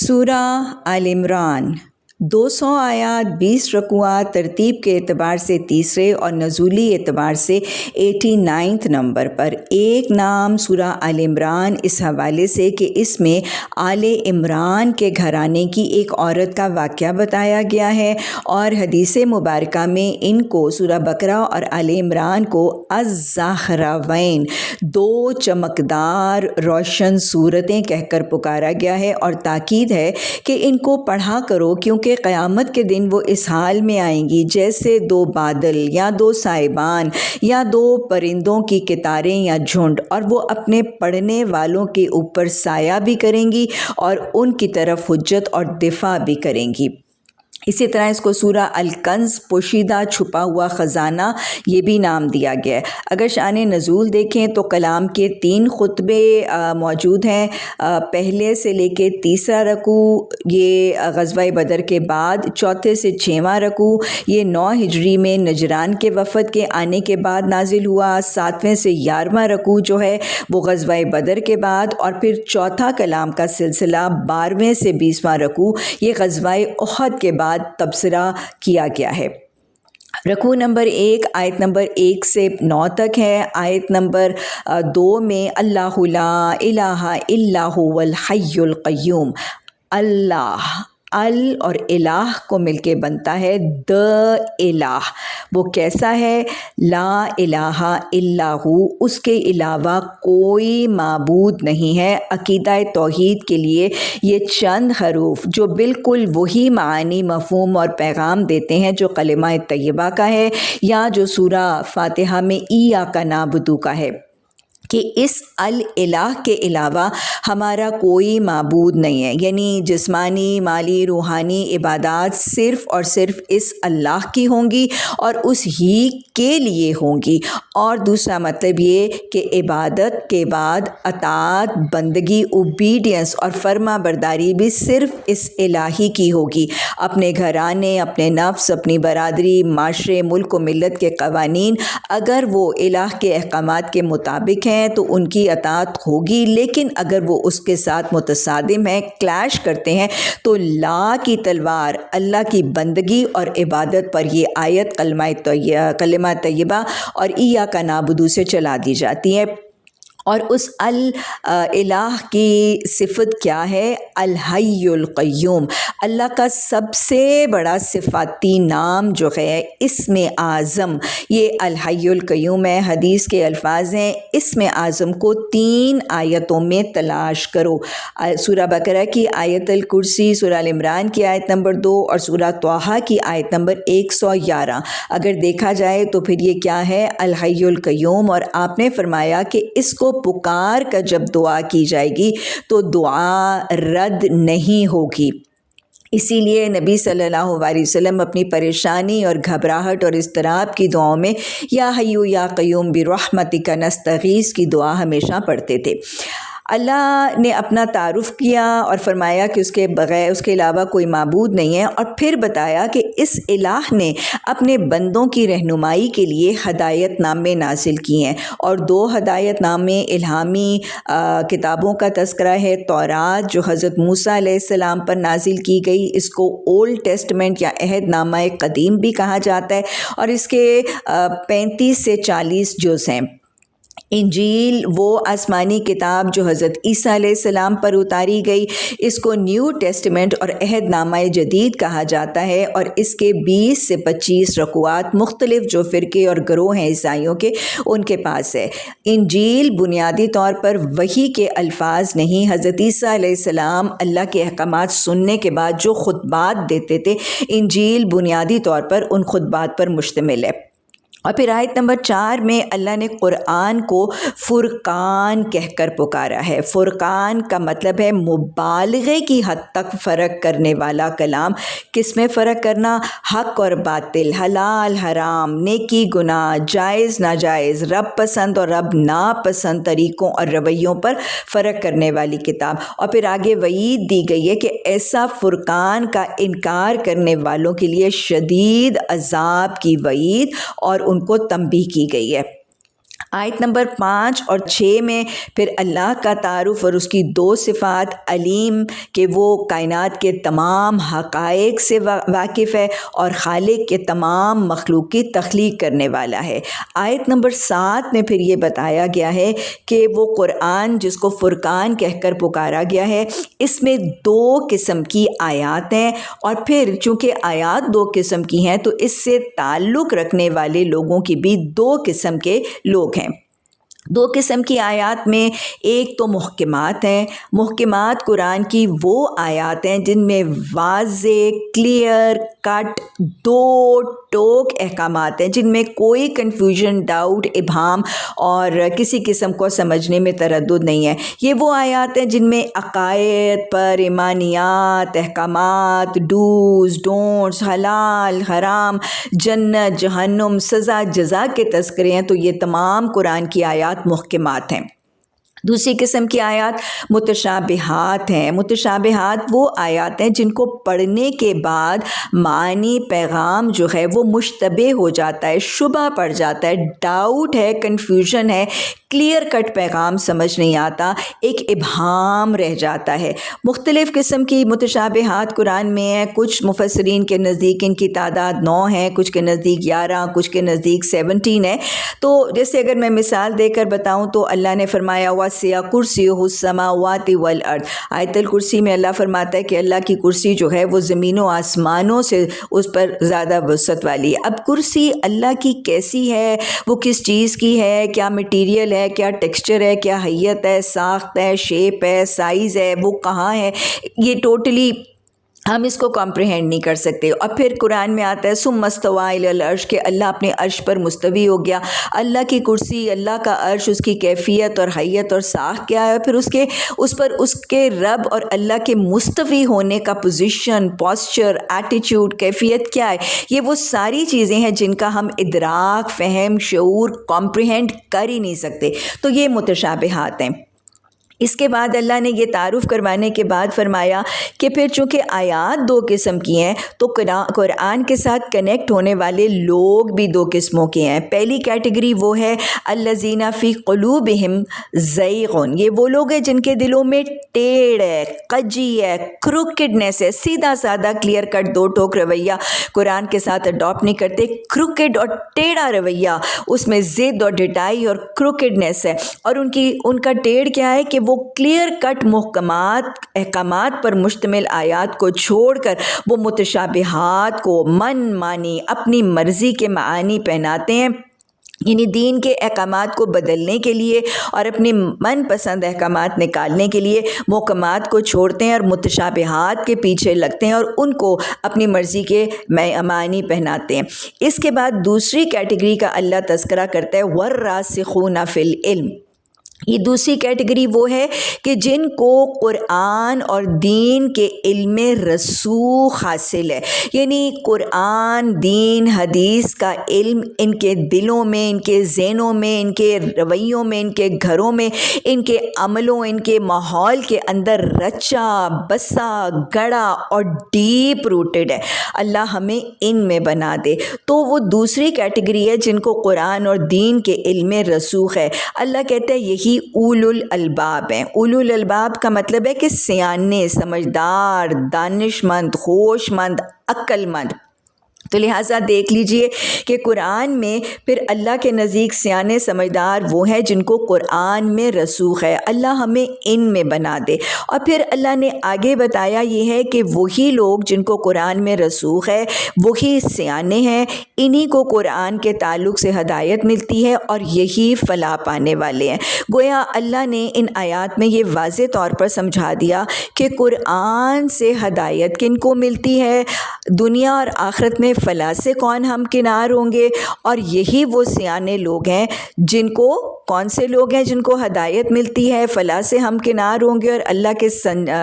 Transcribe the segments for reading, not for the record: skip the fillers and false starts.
سورہ آل عمران 200 آیات 20 رکوعات ترتیب کے اعتبار سے تیسرے اور نزولی اعتبار سے 89 نمبر پر۔ ایک نام سورہ آل عمران اس حوالے سے کہ اس میں آل عمران کے گھرانے کی ایک عورت کا واقعہ بتایا گیا ہے، اور حدیث مبارکہ میں ان کو سورہ بقرہ اور آل عمران کو الزہراوین، دو چمکدار روشن صورتیں کہہ کر پکارا گیا ہے، اور تاکید ہے کہ ان کو پڑھا کرو کیونکہ قیامت کے دن وہ اس حال میں آئیں گی جیسے دو بادل یا دو سائبان یا دو پرندوں کی قطاریں یا جھنڈ، اور وہ اپنے پڑھنے والوں کے اوپر سایہ بھی کریں گی اور ان کی طرف حجت اور دفاع بھی کریں گی۔ اسی طرح اس کو سورہ الکنز، پوشیدہ چھپا ہوا خزانہ، یہ بھی نام دیا گیا ہے۔ اگر شان نزول دیکھیں تو کلام کے 3 خطبے موجود ہیں۔ پہلے سے لے کے تیسرا رکوع یہ غزوہ بدر کے بعد، چوتھے سے 6واں رکوع یہ 9 ہجری میں نجران کے وفد کے آنے کے بعد نازل ہوا، 7ویں سے 11واں رکوع جو ہے وہ غزوہ بدر کے بعد، اور پھر چوتھا کلام کا سلسلہ 12ویں سے 20واں رکوع یہ غزوہ احد کے بعد تبصرہ کیا گیا ہے۔ رکوع نمبر 1 آیت نمبر 1 سے 9 تک ہے۔ آیت نمبر 2 میں اللہ لا الہ الا هو الحی القیوم، اللہ ال اور الہ کو مل کے بنتا ہے the الہ، وہ کیسا ہے؟ لا الہ الا ہو، اس کے علاوہ کوئی معبود نہیں ہے۔ عقیدہ توحید کے لیے یہ چند حروف جو بالکل وہی معانی، مفہوم اور پیغام دیتے ہیں جو کلمہ طیبہ کا ہے، یا جو سورہ فاتحہ میں ایاک نعبد کا ہے، کہ اس الہ کے علاوہ ہمارا کوئی معبود نہیں ہے، یعنی جسمانی، مالی، روحانی عبادات صرف اور صرف اس اللہ کی ہوں گی اور اس ہی کے لیے ہوں گی۔ اور دوسرا مطلب یہ کہ عبادت کے بعد اطاعت، بندگی، اوبیڈینس اور فرما برداری بھی صرف اس الہی کی ہوگی۔ اپنے گھرانے، اپنے نفس، اپنی برادری، معاشرے، ملک و ملت کے قوانین اگر وہ الہ کے احکامات کے مطابق ہیں تو ان کی اطاعت ہوگی، لیکن اگر وہ اس کے ساتھ متصادم ہیں، کلیش کرتے ہیں، تو لا کی تلوار اللہ کی بندگی اور عبادت پر یہ آیت کلمہ طیبہ اور ایاک نعبد سے چلا دی جاتی ہے۔ اور اس الہ کی صفت کیا ہے؟ الحی القیوم، اللہ کا سب سے بڑا صفاتی نام جو ہے اسم اعظم، یہ الحی القیوم ہے۔ حدیث کے الفاظ ہیں، اسم اعظم کو 3 آیتوں میں تلاش کرو، سورہ بقرہ کی آیت الکرسی، سورہ ال عمران کی آیت نمبر 2 اور سورہ طٰہٰ کی آیت نمبر 111۔ اگر دیکھا جائے تو پھر یہ کیا ہے؟ الحی القیوم، اور آپ نے فرمایا کہ اس کو پکار کر جب دعا کی جائے گی تو دعا رد نہیں ہوگی۔ اسی لیے نبی صلی اللہ علیہ وسلم اپنی پریشانی اور گھبراہٹ اور اضطراب کی دعاؤں میں یا حی یا قیوم برحمتک نستغیث کی دعا ہمیشہ پڑھتے تھے۔ اللہ نے اپنا تعارف کیا اور فرمایا کہ اس کے علاوہ کوئی معبود نہیں ہے، اور پھر بتایا کہ اس الہ نے اپنے بندوں کی رہنمائی کے لیے ہدایت نامے نازل کیے ہیں، اور 2 ہدایت نامے الہامی کتابوں کا تذکرہ ہے۔ تورات جو حضرت موسیٰ علیہ السلام پر نازل کی گئی، اس کو اولڈ ٹیسٹمنٹ یا عہد نامہ قدیم بھی کہا جاتا ہے، اور اس کے 35 سے 40 جز ہیں۔ انجیل وہ آسمانی کتاب جو حضرت عیسیٰ علیہ السلام پر اتاری گئی، اس کو نیو ٹیسٹمنٹ اور عہد نامہ جدید کہا جاتا ہے، اور اس کے 20 سے 25 رکوعات مختلف جو فرقے اور گروہ ہیں عیسائیوں کے، ان کے پاس ہے۔ انجیل بنیادی طور پر وحی کے الفاظ نہیں، حضرت عیسیٰ علیہ السلام اللہ کے احکامات سننے کے بعد جو خطبات دیتے تھے، انجیل بنیادی طور پر ان خطبات پر مشتمل ہے۔ اور پھر آیت نمبر 4 میں اللہ نے قرآن کو فرقان کہہ کر پکارا ہے۔ فرقان کا مطلب ہے مبالغے کی حد تک فرق کرنے والا کلام۔ کس میں فرق کرنا؟ حق اور باطل، حلال حرام، نیکی گناہ، جائز ناجائز، رب پسند اور رب ناپسند طریقوں اور رویوں پر فرق کرنے والی کتاب۔ اور پھر آگے وعید دی گئی ہے کہ ایسا فرقان کا انکار کرنے والوں کے لیے شدید عذاب کی وعید اور ان کو تنبیہ کی گئی ہے۔ آیت نمبر 5 اور 6 میں پھر اللہ کا تعارف اور اس کی 2 صفات، علیم کہ وہ کائنات کے تمام حقائق سے واقف ہے اور خالق کے تمام مخلوق کی تخلیق کرنے والا ہے۔ آیت نمبر 7 میں پھر یہ بتایا گیا ہے کہ وہ قرآن جس کو فرقان کہہ کر پکارا گیا ہے، اس میں 2 قسم کی آیات ہیں، اور پھر چونکہ آیات 2 قسم کی ہیں تو اس سے تعلق رکھنے والے لوگوں کی بھی 2 قسم کے لوگ ہیں۔ 2 قسم کی آیات میں ایک تو محکمات ہیں۔ محکمات قرآن کی وہ آیات ہیں جن میں واضح، کلیئر کٹ 2 ٹوک احکامات ہیں، جن میں کوئی کنفیوژن، ڈاؤٹ، ابہام اور کسی قسم کو سمجھنے میں تردد نہیں ہے۔ یہ وہ آیات ہیں جن میں عقائد پر ایمانیات، احکامات، ڈوز ڈونٹس، حلال حرام، جنت جہنم، سزا جزا کے تذکرے ہیں۔ تو یہ تمام قرآن کی آیات محکمات ہیں۔ دوسری قسم کی آیات متشابہات ہیں۔ متشابہات وہ آیات ہیں جن کو پڑھنے کے بعد معنی، پیغام جو ہے وہ مشتبہ ہو جاتا ہے، شبہ پڑ جاتا ہے، ڈاؤٹ ہے، کنفیوژن ہے، کلیئر کٹ پیغام سمجھ نہیں آتا، ایک ابہام رہ جاتا ہے۔ مختلف قسم کی متشابہات قرآن میں ہیں۔ کچھ مفسرین کے نزدیک ان کی تعداد 9 ہے، کچھ کے نزدیک 11، کچھ کے نزدیک 17 ہے۔ تو جیسے اگر میں مثال دے کر بتاؤں تو اللہ نے فرمایا وَسِعَ كُرْسِيُّهُ السَّمَاوَاتِ وَالْأَرْضِ، آیت الکرسی میں اللہ فرماتا ہے کہ اللہ کی کرسی جو ہے وہ زمینوں آسمانوں سے اس پر زیادہ وسعت والی ہے۔ اب کرسی اللہ کی کیسی ہے، وہ کس چیز کی ہے، کیا مٹیریل ہے، کیا ٹیکسچر ہے، کیا حیت ہے، ساخت ہے، شیپ ہے، سائز ہے، وہ کہاں ہے، یہ ٹوٹلی ہم اس کو کمپریہینڈ نہیں کر سکتے۔ اور پھر قرآن میں آتا ہے ثم استویٰ الی العرش، کہ اللہ اپنے عرش پر مستوی ہو گیا۔ اللہ کی کرسی، اللہ کا عرش، اس کی کیفیت اور حیت اور ساخت کیا ہے، پھر اس پر اس کے رب اور اللہ کے مستوی ہونے کا پوزیشن، پوسچر، ایٹیچیوڈ، کیفیت کیا ہے، یہ وہ ساری چیزیں ہیں جن کا ہم ادراک، فہم، شعور کمپریہینڈ کر ہی نہیں سکتے۔ تو یہ متشابہات ہیں۔ اس کے بعد اللہ نے یہ تعارف کروانے کے بعد فرمایا کہ پھر چونکہ آیات 2 قسم کی ہیں تو قرآن کے ساتھ کنیکٹ ہونے والے لوگ بھی 2 قسموں کے ہیں۔ پہلی کیٹیگری وہ ہے الذین فی قلوبہم زیغ، یہ وہ لوگ ہیں جن کے دلوں میں ٹیڑھ ہے، کجی ہے، کروکڈنس ہے، سیدھا سادہ کلیئر کٹ 2 ٹوک رویہ قرآن کے ساتھ اڈاپٹ نہیں کرتے۔ کروکڈ اور ٹیڑھا رویہ، اس میں ضد اور ڈٹائی اور کروکڈنس ہے، اور ان کا ٹیڑھ کیا ہے کہ وہ کلیئر کٹ محکمات، احکامات پر مشتمل آیات کو چھوڑ کر وہ متشابہات کو من مانی، اپنی مرضی کے معانی پہناتے ہیں، یعنی دین کے احکامات کو بدلنے کے لیے اور اپنے من پسند احکامات نکالنے کے لیے محکمات کو چھوڑتے ہیں اور متشابہات کے پیچھے لگتے ہیں اور ان کو اپنی مرضی کے معانی پہناتے ہیں۔ اس کے بعد دوسری کیٹیگری کا اللہ تذکرہ کرتا ہے والراسخون فی العلم، یہ دوسری کیٹیگری وہ ہے کہ جن کو قرآن اور دین کے علم رسوخ حاصل ہے، یعنی قرآن، دین، حدیث کا علم ان کے دلوں میں، ان کے ذہنوں میں، ان کے رویوں میں، ان کے گھروں میں، ان کے عملوں، ان کے ماحول کے اندر رچا بسا گڑا اور ڈیپ روٹڈ ہے۔ اللہ ہمیں ان میں بنا دے۔ تو وہ دوسری کیٹیگری ہے جن کو قرآن اور دین کے علم رسوخ ہے۔ اللہ کہتا ہے یہی اولو الالباب ہیں۔ اولو الالباب کا مطلب ہے کہ سیانے، سمجھدار، دانش مند، ہوش مند، عقل مند۔ تو لہٰذا دیکھ لیجئے کہ قرآن میں پھر اللہ کے نزدیک سیانے سمجھدار وہ ہیں جن کو قرآن میں رسوخ ہے۔ اللہ ہمیں ان میں بنا دے۔ اور پھر اللہ نے آگے بتایا یہ ہے کہ وہی لوگ جن کو قرآن میں رسوخ ہے وہی سیانے ہیں، انہی کو قرآن کے تعلق سے ہدایت ملتی ہے اور یہی فلاح پانے والے ہیں۔ گویا اللہ نے ان آیات میں یہ واضح طور پر سمجھا دیا کہ قرآن سے ہدایت کن کو ملتی ہے، دنیا اور آخرت میں فلاح سے کون ہم کنار ہوں گے، اور یہی وہ سیانے لوگ ہیں جن کو، کون سے لوگ ہیں جن کو ہدایت ملتی ہے، فلاح سے ہم کنار ہوں گے اور اللہ کے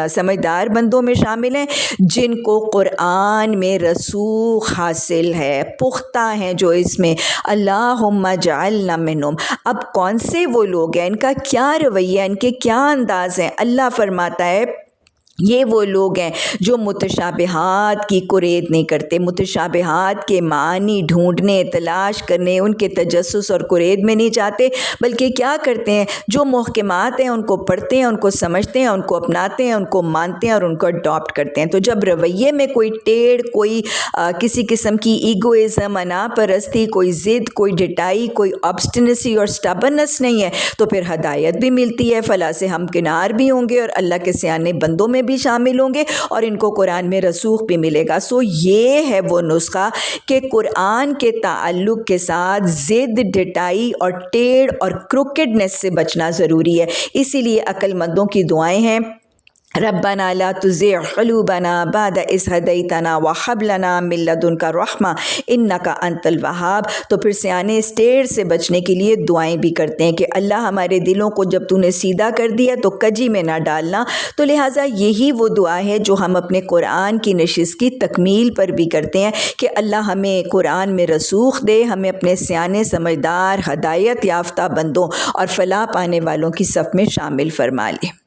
سمجھدار بندوں میں شامل ہیں جن کو قرآن میں رسوخ حاصل ہے، پختہ ہیں جو اس میں۔ اللہم اجعلنا منہم۔ اب کون سے وہ لوگ ہیں، ان کا کیا رویہ، ان کے کیا انداز ہیں؟ اللہ فرماتا ہے یہ وہ لوگ ہیں جو متشابہات کی قرید نہیں کرتے، متشابہات کے معنی ڈھونڈنے، تلاش کرنے، ان کے تجسس اور قرید میں نہیں جاتے، بلکہ کیا کرتے ہیں، جو محکمات ہیں ان کو پڑھتے ہیں، ان کو سمجھتے ہیں، ان کو اپناتے ہیں، ان کو مانتے ہیں اور ان کو اڈاپٹ کرتے ہیں۔ تو جب رویے میں کوئی ٹیڑھ، کوئی کسی قسم کی ایگوئزم، انا پرستی، کوئی ضد، کوئی ڈٹائی، کوئی آبسٹینسی اور سٹبرنس نہیں ہے، تو پھر ہدایت بھی ملتی ہے، فلاح سے ہمکنار بھی ہوں گے اور اللہ کے سیانے بندوں میں بھی شامل ہوں گے اور ان کو قرآن میں رسوخ بھی ملے گا۔ سو یہ ہے وہ نسخہ کہ قرآن کے تعلق کے ساتھ ضد، ڈٹائی اور ٹیڑھ اور کروکڈنس سے بچنا ضروری ہے۔ اسی لیے عقل مندوں کی دعائیں ہیں، ربنا لا تزغ قلوبنا بعد اذ ہدیتنا وہب لنا من لدنک رحمہ انک انت الوہاب۔ تو پھر سیانے اس ٹیڑھ سے بچنے کے لیے دعائیں بھی کرتے ہیں کہ اللہ ہمارے دلوں کو جب تو نے سیدھا کر دیا تو کجی میں نہ ڈالنا۔ تو لہٰذا یہی وہ دعا ہے جو ہم اپنے قرآن کی نشست کی تکمیل پر بھی کرتے ہیں کہ اللہ ہمیں قرآن میں رسوخ دے، ہمیں اپنے سیانے، سمجھدار، ہدایت یافتہ بندوں اور فلاح پانے والوں کی صف میں شامل فرما لے۔